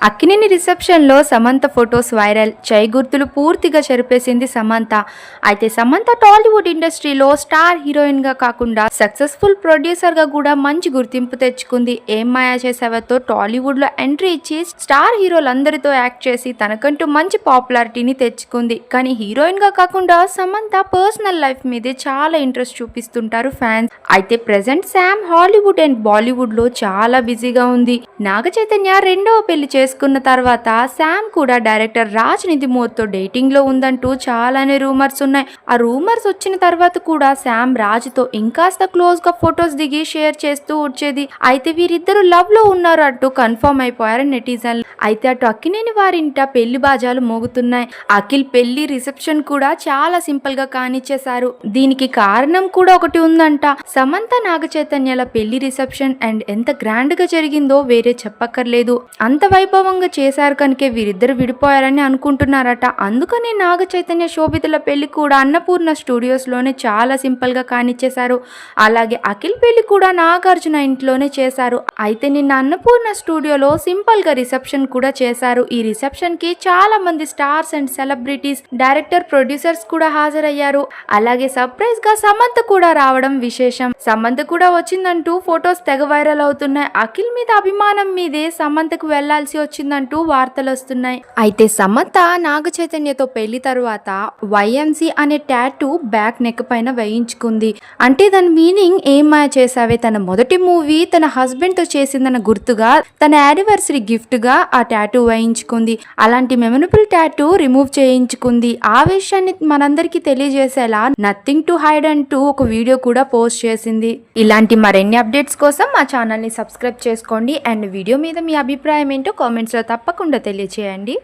Akkineni రిసెప్షన్లో Samantha photos viral, చేయి గుర్తులు పూర్తిగా చెరిపేసింది సమంత. అయితే సమంత టాలీవుడ్ ఇండస్ట్రీలో స్టార్ హీరోయిన్గా కాకుండా సక్సెస్ఫుల్ ప్రొడ్యూసర్గా కూడా మంచి గుర్తింపు తెచ్చుకుంది. ఏం మాయా చేసావతో టాలీవుడ్లో ఎంట్రీ ఇచ్చి స్టార్ హీరోలందరితో యాక్ట్ చేసి తనకంటూ మంచి పాపులారిటీని తెచ్చుకుంది. కానీ హీరోయిన్గా కాకుండా సమంత పర్సనల్ లైఫ్ మీదే చాలా ఇంట్రెస్ట్ చూపిస్తుంటారు ఫ్యాన్స్. అయితే ప్రెజెంట్ శామ్ హాలీవుడ్ అండ్ బాలీవుడ్లో చాలా బిజీగా ఉంది. నాగ చైతన్య రెండవ పెళ్లి చేసుకున్న తర్వాత శామ్ కూడా డైరెక్టర్ రాజ్ నిధిమోర్తో డేటింగ్ లో ఉందంటూ చాలానే రూమర్స్ ఉన్నాయి. ఆ రూమర్స్ వచ్చిన తర్వాత కూడా శామ్ రాజ్తో ఇంకాస్త క్లోజ్ గా ఫొటోస్ దిగి షేర్ చేస్తూ వచ్చేది. అయితే వీరిద్దరు లవ్ లో ఉన్నారు అంటూ కన్ఫర్మ్ అయిపోయారు నెటిజన్లు. అయితే అటు అక్కినేని వారింట పెళ్లి బాజాలు మోగుతున్నాయి. అఖిల్ పెళ్లి రిసెప్షన్ కూడా చాలా సింపుల్ గా కానిచ్చేశారు. దీనికి కారణం కూడా ఒకటి ఉందంట. సమంత నాగ చైతన్యాల పెళ్లి రిసెప్షన్ అండ్ ఎంత గ్రాండ్ గా జరిగిందో వేరే చెప్పక్కర్లేదు. అంత వైభవంగా చేశారు కనుక వీరిద్దరు విడిపోయారని అనుకుంటున్నారట. అందుకనే నాగ చైతన్య శోభితల పెళ్లి కూడా అన్నపూర్ణ స్టూడియోస్ లోనే చాలా సింపుల్ గా కానిచ్చేశారు. అలాగే అఖిల్ పెళ్లి కూడా నాగార్జున ఇంట్లోనే చేశారు. అయితే నిన్న అన్నపూర్ణ స్టూడియోలో సింపుల్ గా రిసెప్షన్ కూడా చేశారు. ఈ రిసెప్షన్ కి చాలా మంది stars and celebrities, director, producers కూడా హాజరయ్యారు. అలాగే సర్ప్రైజ్ గా సమంత కూడా రావడం విశేషం. సమంత కూడా వచ్చిందంటూ ఫొటోస్ తెగ వైరల్ అవుతున్నాయి. అఖిల్ మీద అభిమానం మీదే సమంతకు వెళ్లాల్సి వచ్చిందంటూ వార్తలు వస్తున్నాయి. అయితే సమంత నాగ చైతన్యతో పెళ్లి తరువాత వైఎంసి అనే టాటూ బ్యాక్ నెక్ పైన వేయించుకుంది. అంటే దాని మీనింగ్ ఏం మాయ చేసావే తన మొదటి మూవీ తన హస్బెండ్ తో చేసిందన్న గుర్తుగా తన యానివర్సరీ గిఫ్ట్ గా ఆ టాటూ వేయించుకుంది. అలాంటి మెమరబుల్ టాటూ రిమూవ్ చేయించుకుంది. ఆ విషయాన్ని మనందరికీ తెలియజేసేలా నథింగ్ టు హైడ్ అంటూ ఒక వీడియో కూడా పోస్ట్ చేసింది. ఇలాంటి మరిన్ని అప్డేట్స్ కోసం మా ఛానల్ ని సబ్స్క్రైబ్ చేసుకోండి. అండ్ వీడియో మీద మీ అభిప్రాయం ఏంటో కామెంట్స్ లో తప్పకుండా తెలియచేయండి.